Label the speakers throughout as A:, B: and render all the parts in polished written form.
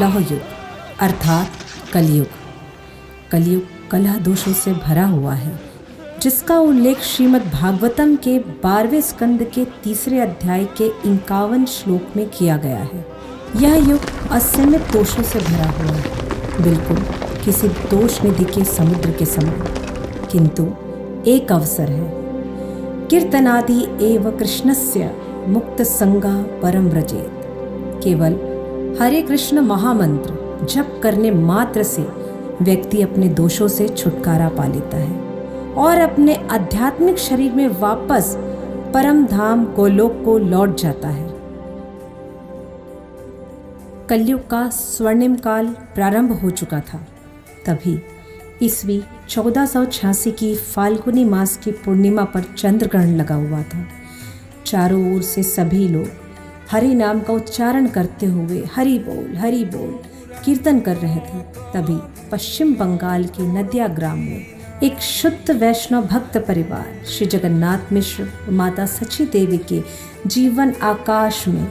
A: कलह युग अर्थात कलयुग। कलयुग कलह दोषों से भरा हुआ है, जिसका उल्लेख श्रीमद् भागवतम के 12वें स्कंद के 3 अध्याय के 51 श्लोक में किया गया है। यह युग असीमित दोषों से भरा हुआ है, बिल्कुल किसी दोष निधि के समुद्र के समान। किंतु एक अवसर है, कीर्तनादि एव कृष्णस्य मुक्त संगा परम व्रजेत। केवल हरे कृष्ण महामंत्र जप करने मात्र से व्यक्ति अपने दोषों से छुटकारा पा लेता है और अपने आध्यात्मिक शरीर में वापस परम धाम गोलोक को लौट जाता है। कलयुग का स्वर्णिम काल प्रारंभ हो चुका था। तभी ईस्वी 1486 की फाल्गुनी मास की पूर्णिमा पर चंद्र ग्रहण लगा हुआ था। चारों ओर से सभी लोग हरि नाम का उच्चारण करते हुए हरि बोल कीर्तन कर रहे थे। तभी पश्चिम बंगाल के नदिया ग्राम में एक शुद्ध वैष्णव भक्त परिवार श्री जगन्नाथ मिश्र माता सची देवी के जीवन आकाश में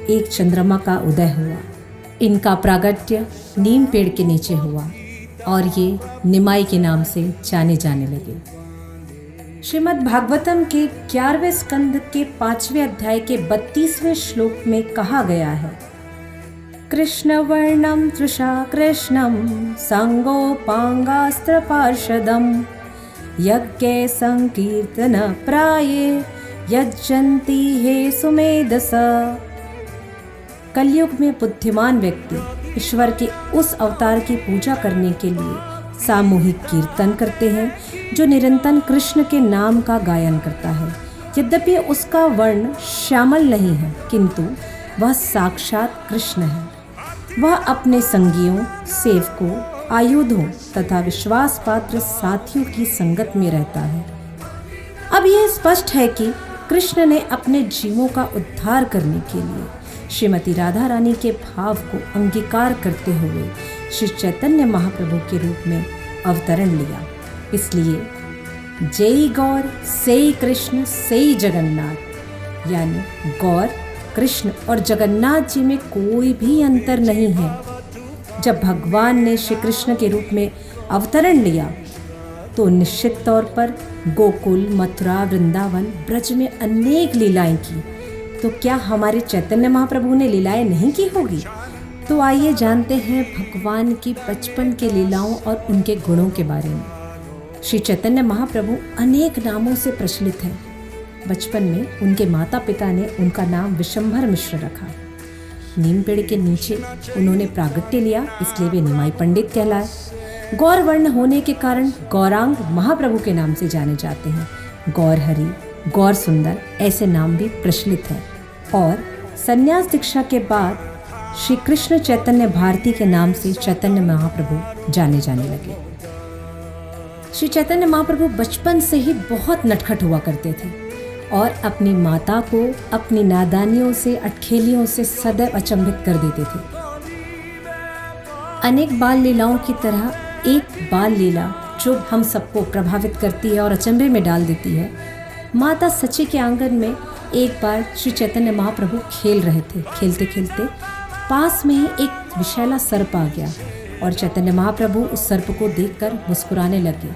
A: एक चंद्रमा का उदय हुआ। इनका प्रागट्य नीम पेड़ के नीचे हुआ और ये निमाई के नाम से जाने जाने लगे। श्रीमद् भागवतम के 11वें स्कंद के 5वें अध्याय के 32वें श्लोक में कहा गया है, कृष्ण वर्णम तृषा कृष्णम संगोपांगास्त्र पार्षदम यज्ञे संकीर्तन प्राये यज्जन्ति हे सुमेधस। कलयुग में बुद्धिमान व्यक्ति ईश्वर के उस अवतार की पूजा करने के लिए सामूहिक कीर्तन करते हैं जो निरंतर कृष्ण के नाम का गायन करता है। यद्यपि उसका वर्ण श्यामल नहीं है, किंतु वह साक्षात कृष्ण है। वह अपने संगियों, सेवकों, आयुधों तथा विश्वास पात्र साथियों की संगत में रहता है। अब यह स्पष्ट है कि कृष्ण ने अपने जीवों का उद्धार करने के लिए श्रीमती राधा रानी के भाव को अंगीकार करते हुए श्री चैतन्य महाप्रभु के रूप में अवतरण लिया। इसलिए जय गौर सेई कृष्ण सेई जगन्नाथ, यानी गौर, कृष्ण और जगन्नाथ जी में कोई भी अंतर नहीं है। जब भगवान ने श्री कृष्ण के रूप में अवतरण लिया तो निश्चित तौर पर गोकुल, मथुरा, वृंदावन, ब्रज में अनेक लीलाएं की। तो क्या हमारे चैतन्य महाप्रभु ने लीलाएं नहीं की होगी? तो आइए जानते हैं भगवान की बचपन के लीलाओं और उनके गुणों के बारे में। श्री चैतन्य महाप्रभु अनेक नामों से प्रचलित हैं। बचपन में उनके माता पिता ने उनका नाम विशंभर मिश्र रखा। नीम पेड़ के नीचे उन्होंने प्रागट्य लिया, इसलिए वे निमाई पंडित कहलाए। गौर वर्ण होने के कारण गौरांग महाप्रभु के नाम से जाने जाते हैं। गौर हरि, गौर सुंदर ऐसे नाम भी प्रचलित हैं। और संन्यास दीक्षा के बाद श्री कृष्ण चैतन्य भारती के नाम से चैतन्य महाप्रभु जाने जाने लगे। श्री चैतन्य महाप्रभु बचपन से ही बहुत नटखट हुआ करते थे और अपनी माता को अपनी नादानियों से, अटखेलियों से सदैव अचंभित कर देते थे। अनेक बाल लीलाओं की तरह एक बाल लीला जो हम सबको प्रभावित करती है और अचंभे में डाल देती है। माता सची के आंगन में एक बार श्री चैतन्य महाप्रभु खेल रहे थे। खेलते खेलते पास में ही एक विषैला सर्प आ गया और चैतन्य महाप्रभु उस सर्प को देखकर मुस्कुराने लगे।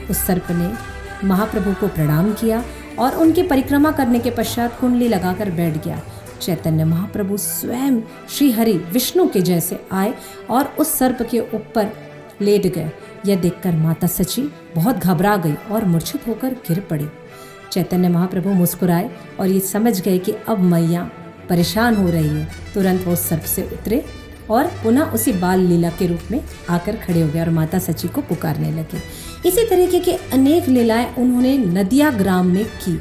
A: उस सर्प ने महाप्रभु को प्रणाम किया और उनकी परिक्रमा करने के पश्चात कुंडली लगाकर बैठ गया। चैतन्य महाप्रभु स्वयं श्री हरि विष्णु के जैसे आए और उस सर्प के ऊपर लेट गए। यह देखकर माता सची बहुत घबरा गई और मूर्छित होकर गिर पड़ी। चैतन्य महाप्रभु मुस्कुराए और ये समझ गए कि अब मैया परेशान हो रही है। तुरंत वो सर्प से उतरे और पुनः उसी बाल लीला के रूप में आकर खड़े हो गए और माता सची को पुकारने लगे। इसी तरीके के अनेक लीलाएं उन्होंने नदिया ग्राम में की।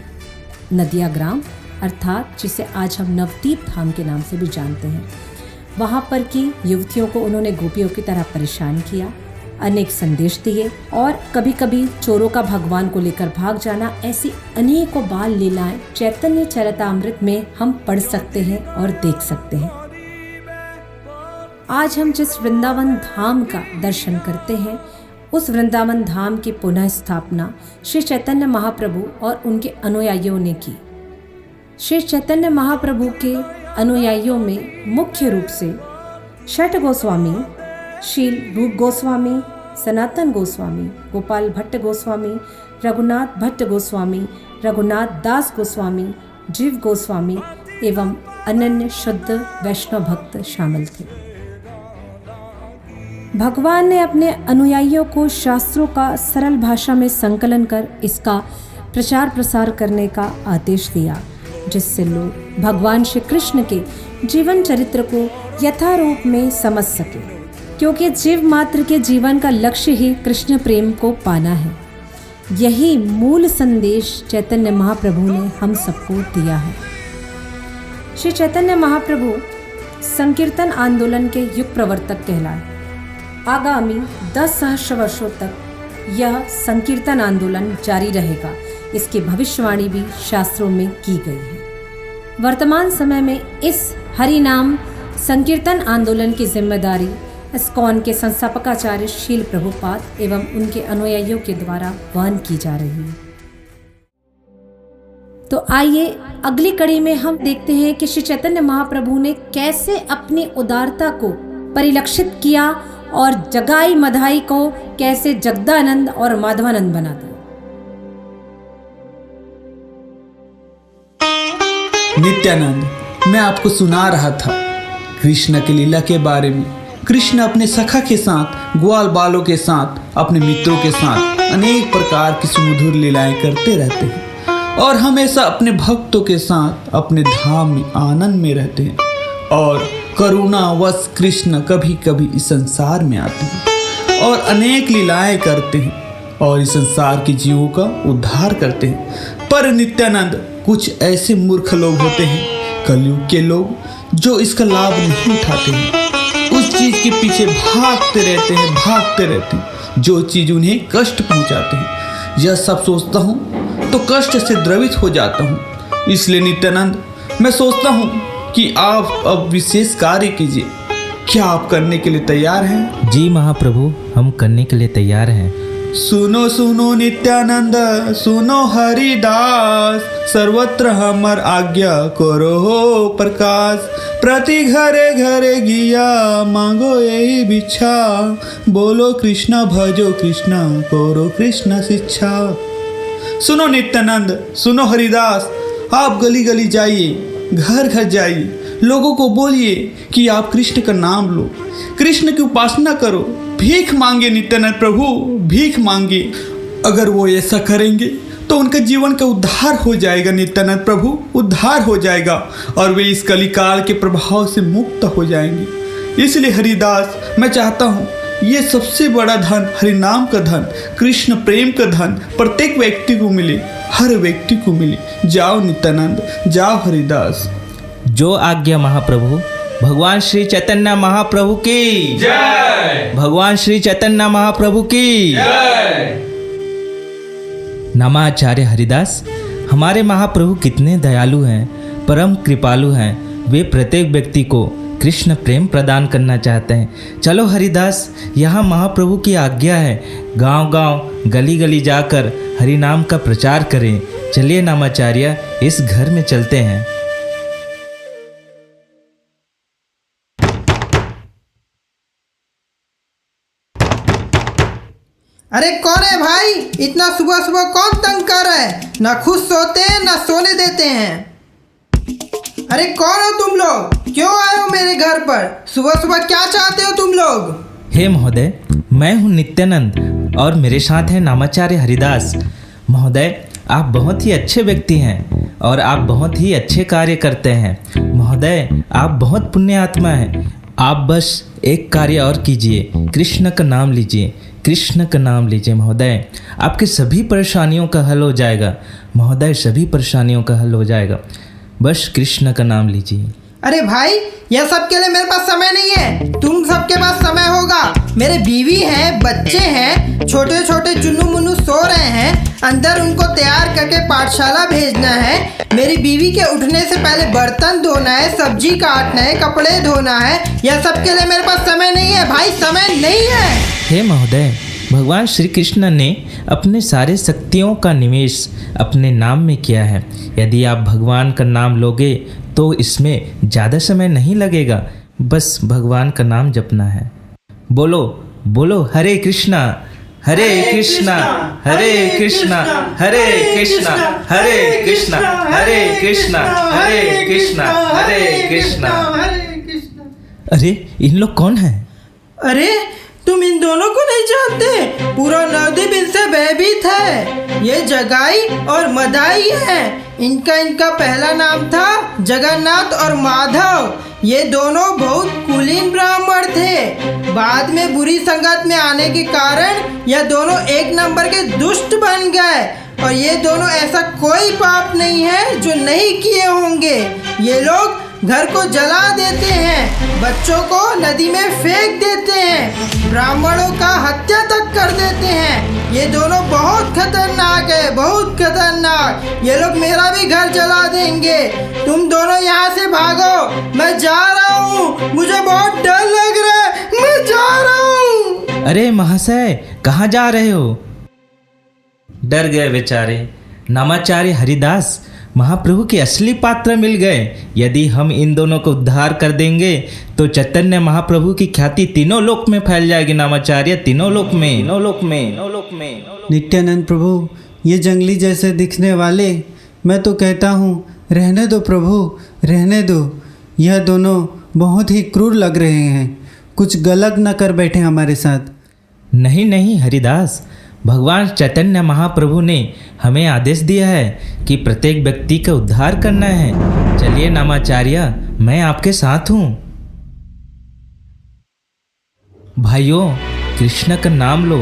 A: नदिया ग्राम अर्थात जिसे आज हम नवदीप धाम के नाम से भी जानते हैं। वहाँ पर की युवतियों को उन्होंने गोपियों की तरह परेशान किया, अनेक संदेश दिए और कभी कभी चोरों का भगवान को लेकर भाग जाना। ऐसी अनेकों बाल लीलाएं चैतन्य चरितामृत में हम पढ़ सकते हैं और देख सकते हैं। आज हम जिस वृंदावन धाम का दर्शन करते हैं, उस वृंदावन धाम की पुनः स्थापना श्री चैतन्य महाप्रभु और उनके अनुयायियों ने की। श्री चैतन्य महाप्रभु के अनुयायियों में मुख्य रूप से छठ गोस्वामी, शील रूप गोस्वामी, सनातन गोस्वामी, गोपाल भट्ट गोस्वामी, रघुनाथ भट्ट गोस्वामी, रघुनाथ दास गोस्वामी, जीव गोस्वामी एवं अनन्य शुद्ध वैष्णव भक्त शामिल थे। भगवान ने अपने अनुयायियों को शास्त्रों का सरल भाषा में संकलन कर इसका प्रचार प्रसार करने का आदेश दिया, जिससे लोग भगवान श्री कृष्ण के जीवन चरित्र को यथारूप में समझ सके, क्योंकि जीव मात्र के जीवन का लक्ष्य ही कृष्ण प्रेम को पाना है। यही मूल संदेश चैतन्य महाप्रभु ने हम सबको दिया है। श्री चैतन्य महाप्रभु संकीर्तन आंदोलन के युग प्रवर्तक कहलाए। आगामी 10 सहस्र वर्षों तक यह संकीर्तन आंदोलन जारी रहेगा, इसकी भविष्यवाणी भी शास्त्रों में की गई है। वर्तमान समय में इस हरि नाम संकीर्तन आंदोलन की जिम्मेदारी इस्कॉन के संस्थापकाचार्य शील प्रभुपाद एवं उनके अनुयायियों के द्वारा वहन की जा रही है। तो आइए अगली कड़ी में हम देखते हैं कि श्री चैतन्य महाप्रभु ने कैसे अपनी उदारता को परिलक्षित किया और जगाई मधाई को कैसे जगदानंद और माधवानंद बना दिया।
B: नित्यानंद, मैं आपको सुना रहा था कृष्ण की लीला के बारे में। कृष्ण अपने सखा के साथ, ग्वाल बालों के साथ, अपने मित्रों के साथ अनेक प्रकार की सुमधुर लीलाएं करते रहते हैं और हमेशा अपने भक्तों के साथ अपने धाम में आनंद में रहते हैं। और करुणावश कृष्ण कभी कभी इस संसार में आते हैं और अनेक लीलाएं करते हैं और इस संसार के जीवों का उद्धार करते हैं। पर नित्यानंद, कुछ ऐसे मूर्ख लोग होते हैं, कलयुग के लोग, जो इसका लाभ नहीं उठाते हैं, उस चीज के पीछे भागते रहते हैं जो चीज उन्हें कष्ट पहुंचाते हैं। यह सब सोचता हूँ तो कष्ट से द्रवित हो जाता हूँ। इसलिए नित्यानंद, मैं सोचता हूँ कि आप अब विशेष कार्य कीजिए। क्या आप करने के लिए तैयार हैं?
C: जी महाप्रभु, हम करने के लिए तैयार हैं।
B: सुनो सुनो नित्यानंद, सुनो हरिदास, सर्वत्र हमर आज्ञा करो हो प्रकाश। प्रति घरे घरे गिया मांगो यही भिक्षा, बोलो कृष्ण भजो कृष्ण करो कृष्ण शिक्षा। सुनो नित्यानंद, सुनो हरिदास, आप गली गली जाइए, घर घर जाइए, लोगों को बोलिए कि आप कृष्ण का नाम लो, कृष्ण की उपासना करो, भीख मांगे नित्यानंद प्रभु, भीख मांगे। अगर वो ऐसा करेंगे तो उनका जीवन का उद्धार हो जाएगा नित्यानंद प्रभु, उद्धार हो जाएगा और वे इस कलिकाल के प्रभाव से मुक्त हो जाएंगे। इसलिए हरिदास, मैं चाहता हूँ ये सबसे बड़ा धन, हरिनाम का धन, कृष्ण प्रेम का धन प्रत्येक व्यक्ति को मिले, हर व्यक्ति को मिले। जाओ नित्यानंद, जाओ हरिदास।
C: जो आज्ञा महाप्रभु। भगवान श्री चैतन्य महाप्रभु की
B: जय।
C: भगवान श्री चैतन्य महाप्रभु की
B: जय।
C: नमाचार्य हरिदास, हमारे महाप्रभु कितने दयालु हैं, परम कृपालु हैं। वे प्रत्येक व्यक्ति को कृष्ण प्रेम प्रदान करना चाहते हैं। चलो हरिदास, यहाँ महाप्रभु की आज्ञा है, गांव गांव, गली गली जाकर हरि नाम का प्रचार करें। चलिए नामाचार्य, इस घर में चलते हैं।
D: अरे कौन है भाई? इतना सुबह सुबह कौन तंग कर रहा है? ना खुद सोते हैं ना सोने देते हैं। अरे कौन हो तुम लोग? क्यों आए हो मेरे घर पर? सुबह सुबह क्या चाहते हो तुम लोग?
C: हे महोदय, मैं हूँ नित्यानंद और मेरे साथ हैं नामाचार्य हरिदास। महोदय, आप बहुत ही अच्छे व्यक्ति हैं और आप बहुत ही अच्छे कार्य करते हैं। महोदय, आप बहुत पुण्य आत्मा हैं। आप बस एक कार्य और कीजिए, कृष्ण का नाम लीजिए, कृष्ण का नाम लीजिए महोदय, आपके सभी परेशानियों का हल हो जाएगा। महोदय, सभी परेशानियों का हल हो जाएगा, बस कृष्ण का नाम लीजिए।
D: अरे भाई, यह सब के लिए मेरे पास समय नहीं है, तुम सबके पास समय होगा। मेरे बीवी हैं, बच्चे हैं, छोटे छोटे चुन्नू मुन्नू सो रहे हैं, अंदर उनको तैयार करके पाठशाला भेजना है। मेरी बीवी के उठने से पहले बर्तन धोना है, सब्जी काटना है, कपड़े धोना है। यह सब के लिए मेरे पास समय नहीं है भाई, समय नहीं है।
C: हे महोदय, भगवान श्री कृष्ण ने अपने सारे शक्तियों का निवेश अपने नाम में किया है। यदि आप भगवान का नाम लोगे तो इसमें ज़्यादा समय नहीं लगेगा। बस भगवान का नाम जपना है। बोलो बोलो हरे कृष्णा हरे कृष्णा हरे कृष्णा हरे कृष्णा हरे कृष्णा हरे कृष्णा हरे कृष्णा हरे कृष्णा। अरे इन लोग कौन हैं?
D: अरे तुम इन दोनों को नहीं जानते? पूरा नवद्वीप इनसे भयभीत है। ये जगाई और मदाई हैं। इनका पहला नाम था जगन्नाथ और माधव। ये दोनों बहुत कुलीन ब्राह्मण थे। बाद में बुरी संगत में आने के कारण यह दोनों एक नंबर के दुष्ट बन गए। और ये दोनों ऐसा कोई पाप नहीं है जो नहीं किए होंगे। ये लोग घर को जला देते हैं, बच्चों को नदी में फेंक देते हैं, ब्राह्मणों का हत्या तक कर देते हैं। ये दोनों बहुत खतरनाक है, बहुत खतरनाक। ये लोग मेरा भी घर जला देंगे। तुम दोनों यहाँ से भागो, मैं जा रहा हूँ। मुझे बहुत डर लग रहा है, मैं जा रहा हूँ।
C: अरे महाशय कहाँ जा रहे हो? डर गए बेचारे। नामाचार्य हरिदास महाप्रभु के असली पात्र मिल गए। यदि हम इन दोनों को उद्धार कर देंगे तो चैतन्य महाप्रभु की ख्याति तीनों लोक में फैल जाएगी। नामाचार्य तीनों लोक में।
E: नित्यानंद प्रभु, ये जंगली जैसे दिखने वाले, मैं तो कहता हूँ रहने दो प्रभु, रहने दो। यह दोनों बहुत ही क्रूर लग रहे हैं। कुछ गलत न कर बैठे हमारे साथ।
C: नहीं नहीं हरिदास, भगवान चैतन्य महाप्रभु ने हमें आदेश दिया है कि प्रत्येक व्यक्ति का उद्धार करना है। चलिए नामाचार्य, मैं आपके साथ हूँ। भाइयों, कृष्ण का नाम लो,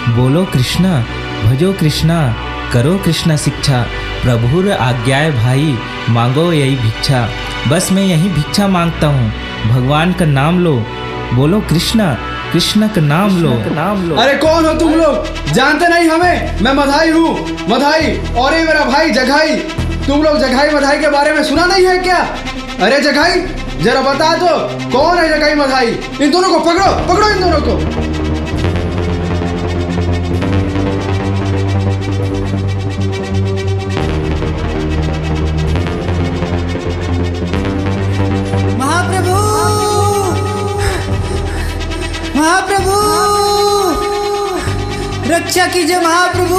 C: बोलो कृष्णा, भजो कृष्णा, करो कृष्णा शिक्षा, प्रभुर आज्ञाए भाई, मांगो यही भिक्षा। बस मैं यही भिक्षा मांगता हूँ। भगवान का नाम लो, बोलो कृष्णा, कृष्ण का नाम लो।
B: अरे कौन हो तुम लोग? जानते नहीं हमें? मैं मधाई हूँ, मधाई। और ये मेरा भाई जगाई। तुम लोग जगाई मधाई के बारे में सुना नहीं है क्या? अरे जगाई, जरा बता दो कौन है जगाई मधाई? इन दोनों को पकड़ो, पकड़ो इन दोनों को।
E: महाप्रभु, रक्षा कीजिए महाप्रभु,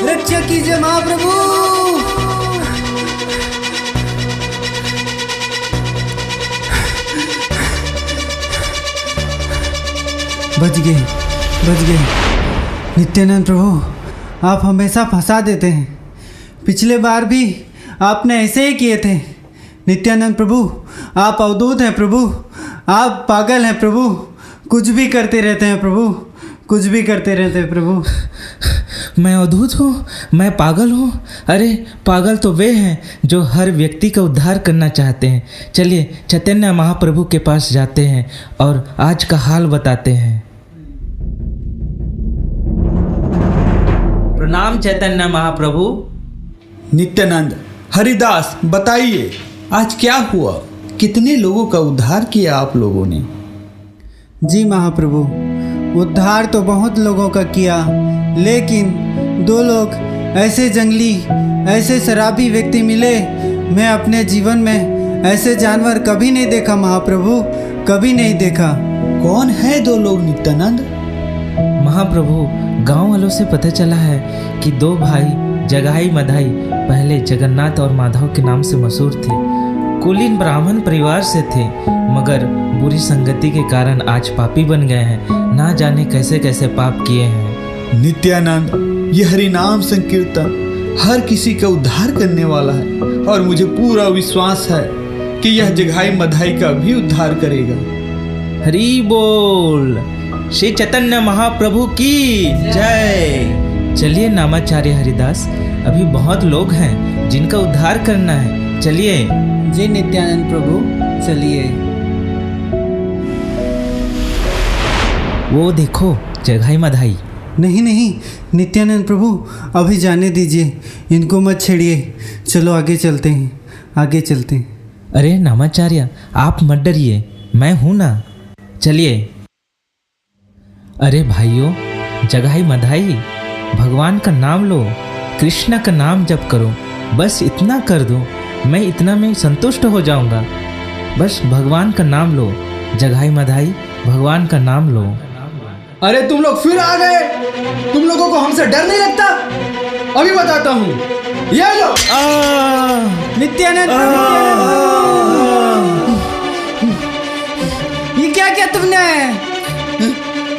E: रक्षा कीजिए महाप्रभु। बच गए, बच गए। नित्यानंद प्रभु, आप हमेशा फंसा देते हैं। पिछले बार भी आपने ऐसे ही किए थे। नित्यानंद प्रभु, आप अवधूत हैं प्रभु, आप पागल हैं प्रभु। कुछ भी करते रहते हैं प्रभु, कुछ भी करते रहते हैं प्रभु।
C: मैं अवधूत हूँ, मैं पागल हूँ? अरे पागल तो वे हैं जो हर व्यक्ति का उद्धार करना चाहते हैं। चलिए चैतन्य महाप्रभु के पास जाते हैं और आज का हाल बताते हैं। प्रणाम चैतन्य महाप्रभु।
B: नित्यानंद, हरिदास, बताइए आज क्या हुआ? कितने लोगों का उद्धार किया आप लोगों ने?
E: जी महाप्रभु, उद्धार तो बहुत लोगों का किया, लेकिन 2 लोग ऐसे जंगली, ऐसे शराबी व्यक्ति मिले। मैं अपने जीवन में ऐसे जानवर कभी नहीं देखा महाप्रभु, कभी नहीं देखा।
B: कौन है 2 लोग नित्यानंद?
C: महाप्रभु, गांव वालों से पता चला है कि 2 भाई जगाई मधाई पहले जगन्नाथ और माधव के नाम से मशहूर थे। कुलीन ब्राह्मण परिवार से थे, मगर बुरी संगति के कारण आज पापी बन गए हैं। ना जाने कैसे कैसे पाप किए हैं।
B: नित्यानंद, ये हरि नाम संकीर्तन हर किसी का उद्धार करने वाला है और मुझे पूरा विश्वास है कि यह जगाई मधाई का भी उद्धार करेगा।
C: हरि बोल, श्री चैतन्य महाप्रभु की जय। चलिए नामाचार्य हरिदास, अभी बहुत लोग हैं जिनका उद्धार करना है। चलिए।
E: जी नित्यानंद प्रभु, चलिए।
C: वो देखो जगाई मधाई।
E: नहीं नहीं नित्यानंद प्रभु, अभी जाने दीजिए, इनको मत छेड़िए। चलो आगे चलते हैं, आगे चलते हैं।
C: अरे नामाचार्य, आप मत डरिए, मैं हूं ना। चलिए। अरे भाइयों, जगाई मधाई, भगवान का नाम लो, कृष्ण का नाम जप करो। बस इतना कर दो, मैं इतना में संतुष्ट हो जाऊंगा। बस भगवान का नाम लो। जगाई मधाई भगवान का नाम लो।
F: अरे तुम लोग फिर आ गए। तुम लोगों को हमसे डर नहीं लगता? अभी बताता हूँ, ये लो।
E: नित्यानंद ये क्या किया तुमने?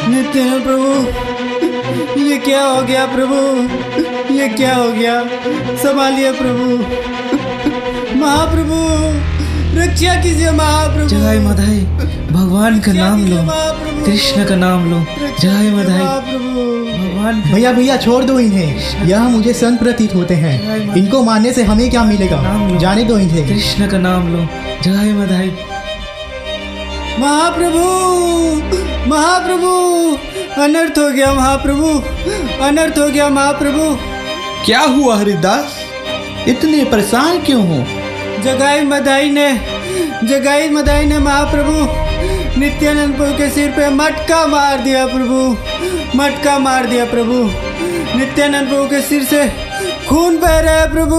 E: नित्यानंद प्रभु, ये क्या हो गया प्रभु? ये क्या हो गया? संभालिए प्रभु। महाप्रभु रक्षा कीजिए महाप्रभु।
C: जगाई मधाई भगवान का नाम लो, कृष्ण का नाम लो। जगाई मधाई भगवान का
F: भैया भैया छोड़ दो इन्हें, यह मुझे संत प्रतीत होते हैं। इनको मारने से हमें क्या मिलेगा? जाने दो इन्हें।
C: कृष्ण का नाम लो। जगाई मधाई।
E: महाप्रभु, महाप्रभु अनर्थ हो गया महाप्रभु, अनर्थ हो गया महाप्रभु।
B: क्या हुआ हरिदास, इतने परेशान क्यों हो?
E: जगाई मधाई ने महाप्रभु नित्यानंद प्रभु के सिर पे मटका मार दिया प्रभु, मटका मार दिया प्रभु। नित्यानंद प्रभु के सिर से खून बह रहा है प्रभु,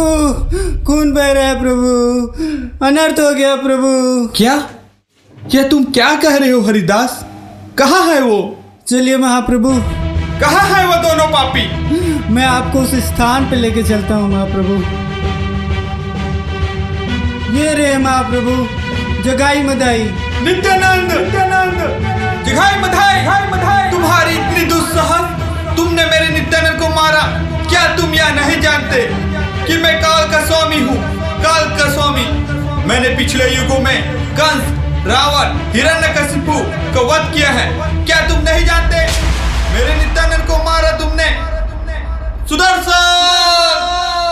E: खून बह रहा है प्रभु। अनर्थ हो गया प्रभु।
B: क्या तुम क्या कह रहे हो हरिदास? कहाँ है वो?
E: चलिए महाप्रभु।
B: कहाँ है वो दोनों पापी?
E: मैं आपको उस स्थान पे लेके चलता हूँ महाप्रभु। ये रहे महाप्रभु जगाई मधाई।
B: नित्यानंद, जगाई मधाई, तुम्हारी इतनी दुस्साहस, तुमने मेरे नित्यानंद को मारा। क्या तुम यह नहीं जानते कि मैं काल का स्वामी हूँ? काल का स्वामी। मैंने पिछले युगों में कंस, रावण, हिरण्यकशिपु को वध किया है। क्या तुम नहीं जानते? मेरे नित्यानंद को मारा तुमने। सुदर्शन!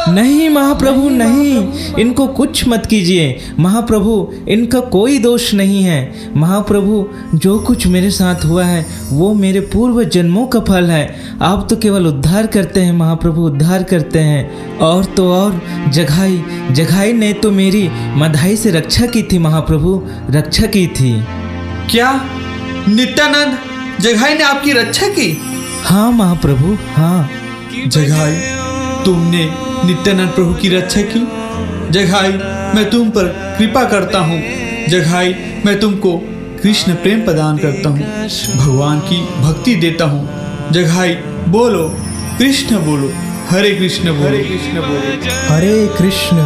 C: नहीं महाप्रभु नहीं, इनको कुछ मत कीजिए महाप्रभु, इनका कोई दोष नहीं है। महाप्रभु जो कुछ मेरे साथ हुआ है वो मेरे पूर्व जन्मों का फल है। आप तो केवल उद्धार करते हैं महाप्रभु, उद्धार करते हैं। और तो और जगाई ने तो मेरी मधाई से रक्षा की थी महाप्रभु, रक्षा की थी।
B: क्या नित्यानंद, जगाई ने आपकी रक्षा की?
C: हाँ महाप्रभु हाँ।
B: जगाई, तुमने नित्यानंद प्रभु की रक्षा की। जगाई, मैं तुम पर कृपा करता हूँ। जगाई, मैं तुमको कृष्ण प्रेम प्रदान करता हूँ, भगवान की भक्ति देता हूँ। जगाई बोलो, कृष्ण बोलो, हरे कृष्ण बोलो, हरे कृष्ण बोलो,
F: हरे कृष्ण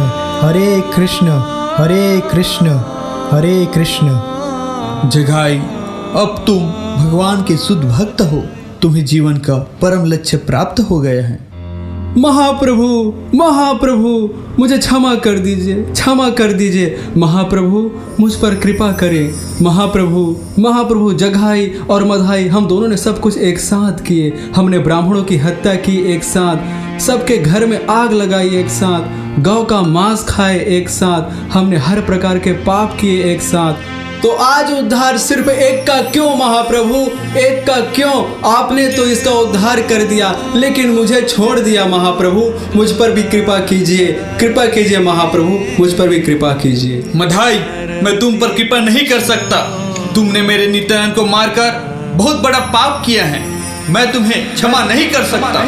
F: हरे कृष्ण हरे कृष्ण हरे कृष्ण।
B: जगाई, अब तुम भगवान के शुद्ध भक्त हो। तुम्हें जीवन का परम लक्ष्य प्राप्त हो गया है।
F: महाप्रभु, महाप्रभु मुझे क्षमा कर दीजिए, क्षमा कर दीजिए। महाप्रभु मुझ पर कृपा करें। महाप्रभु जगाई और मधाई हम दोनों ने सब कुछ एक साथ किए। हमने ब्राह्मणों की हत्या की एक साथ, सबके घर में आग लगाई एक साथ, गौ का मांस खाए एक साथ, हमने हर प्रकार के पाप किए एक साथ। तो आज उद्धार सिर्फ एक का क्यों महाप्रभु, एक का क्यों? आपने तो इसका उद्धार कर दिया लेकिन मुझे छोड़ दिया महाप्रभु। मुझ पर भी कृपा कीजिए, कृपा कीजिए महाप्रभु, मुझ पर भी कृपा कीजिए।
B: मधाई, मैं तुम पर कृपा नहीं कर सकता। तुमने मेरे नित्यानंद को मारकर बहुत बड़ा पाप किया है। मैं तुम्हें क्षमा नहीं कर सकता।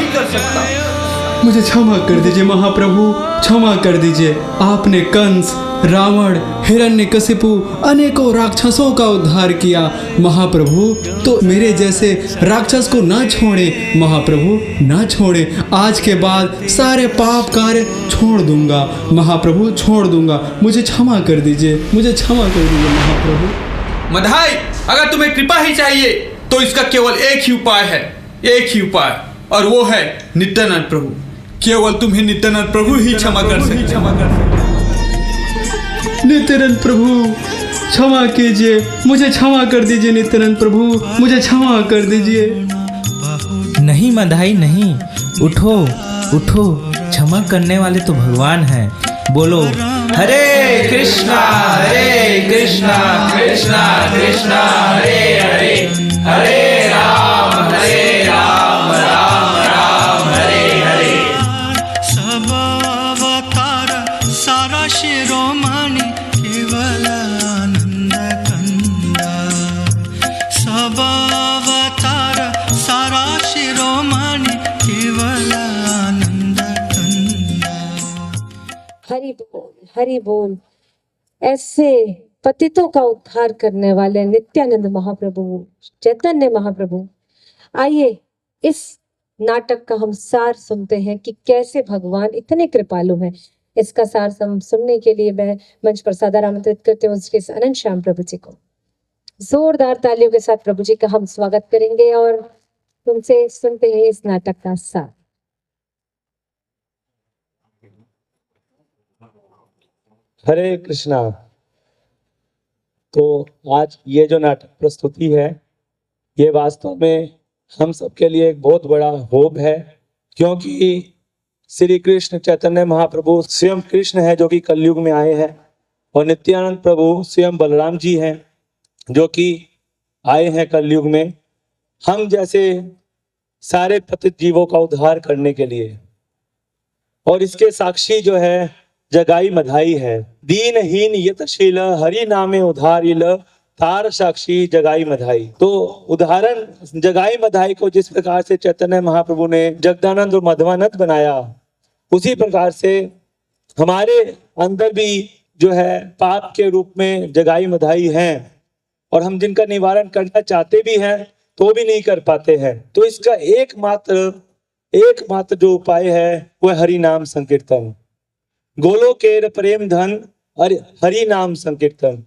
F: मुझे क्षमा कर दीजिए महाप्रभु, क्षमा कर दीजिए। आपने कंस, रावण, हिरण्यकशिपु अनेकों राक्षसों का उद्धार किया महाप्रभु, तो मेरे जैसे राक्षस को ना छोड़े महाप्रभु, ना छोड़े। आज के बाद सारे पाप कार्य छोड़ दूंगा महाप्रभु, छोड़ दूंगा। मुझे क्षमा कर दीजिए, मुझे क्षमा कर दीजिए महाप्रभु।
B: मधाई, अगर तुम्हें कृपा ही चाहिए तो इसका केवल एक ही उपाय है, एक ही उपाय, और वो है नित्यानंद प्रभु। केवल तुम्हें नित्यानंद प्रभु ही क्षमा कर सकते।
F: नित्यानंद प्रभु क्षमा कीजिए, मुझे क्षमा कर दीजिए। नित्यानंद प्रभु मुझे क्षमा कर दीजिए।
C: नहीं मधाई नहीं, उठो उठो, क्षमा करने वाले तो भगवान हैं। बोलो हरे कृष्णा कृष्णा कृष्णा हरे हरे, हरे राम राम राम हरे हरे।
G: सब अवतार सारा शिरोमणि केवल आनंद कंदा। सब अवतार सारा शिरोमणि केवल आनंद कंदा।
H: हरि बोल ऐसे
A: पतितों का उद्धार करने वाले नित्यानंद महाप्रभु, चैतन्य महाप्रभु, आइए इस नाटक का हम सार सुनते हैं कि कैसे भगवान इतने कृपालु हैं। इसका सार हम सुनने के लिए मैं मंच पर सादर आमंत्रित करते हैं उसके अनंत श्याम प्रभु जी को। जोरदार तालियों के साथ प्रभु जी का हम स्वागत करेंगे और तुमसे सुनते हैं इस नाटक का सार।
H: हरे कृष्णा। तो आज ये जो नाटक प्रस्तुति है ये वास्तव में हम सबके लिए एक बहुत बड़ा होप है, क्योंकि श्री कृष्ण चैतन्य महाप्रभु स्वयं कृष्ण है जो कि कलयुग में आए हैं, और नित्यानंद प्रभु स्वयं बलराम जी हैं जो कि आए हैं कलयुग में हम जैसे सारे पतित जीवों का उद्धार करने के लिए। और इसके साक्षी जो है जगाई मधाई है। दीनहीन यतशील हरि नामे उधारिल तार साक्षी जगाई मधाई। तो उदाहरण जगाई मधाई को जिस प्रकार से चैतन्य महाप्रभु ने जगदानंद और मधवानंद बनाया, उसी प्रकार से हमारे अंदर भी जो है पाप के रूप में जगाई मधाई हैं, और हम जिनका निवारण करना चाहते भी हैं तो भी नहीं कर पाते हैं। तो इसका एकमात्र जो उपाय है वह हरि नाम संकीर्तन। गोलोकेर प्रेम धन हरि नाम संकीर्तन।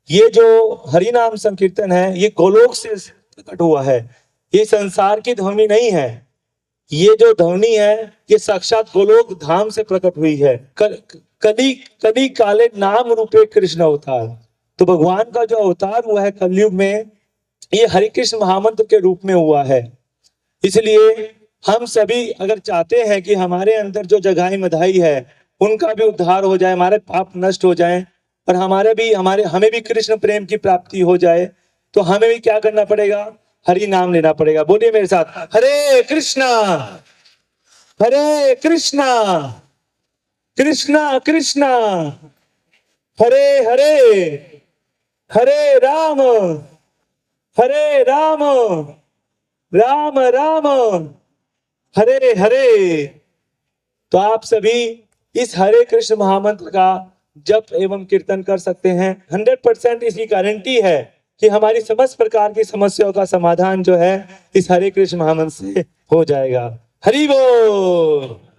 H: ये जो हरि नाम संकीर्तन है ये गोलोक से प्रकट हुआ है, ये संसार की ध्वनि नहीं है। ये जो ध्वनि है ये साक्षात गोलोक धाम से प्रकट हुई है। कली काले नाम रूपे कृष्ण अवतार। तो भगवान का जो अवतार हुआ है कलयुग में ये हरि कृष्ण महामंत्र के रूप में हुआ है। इसलिए हम सभी अगर चाहते हैं कि हमारे अंदर जो जगाई मधाई है उनका भी उद्धार हो जाए, हमारे पाप नष्ट हो जाए और हमें भी कृष्ण प्रेम की प्राप्ति हो जाए, तो हमें भी क्या करना पड़ेगा? हरि नाम लेना पड़ेगा। बोलिए मेरे साथ, हरे कृष्णा कृष्णा कृष्णा हरे हरे, हरे राम राम राम हरे हरे। तो आप सभी इस हरे कृष्ण महामंत्र का जप एवं कीर्तन कर सकते हैं। 100% इसकी गारंटी है कि हमारी समस्त प्रकार की समस्याओं का समाधान जो है इस हरे कृष्ण महामंत्र से हो जाएगा। हरि बोल।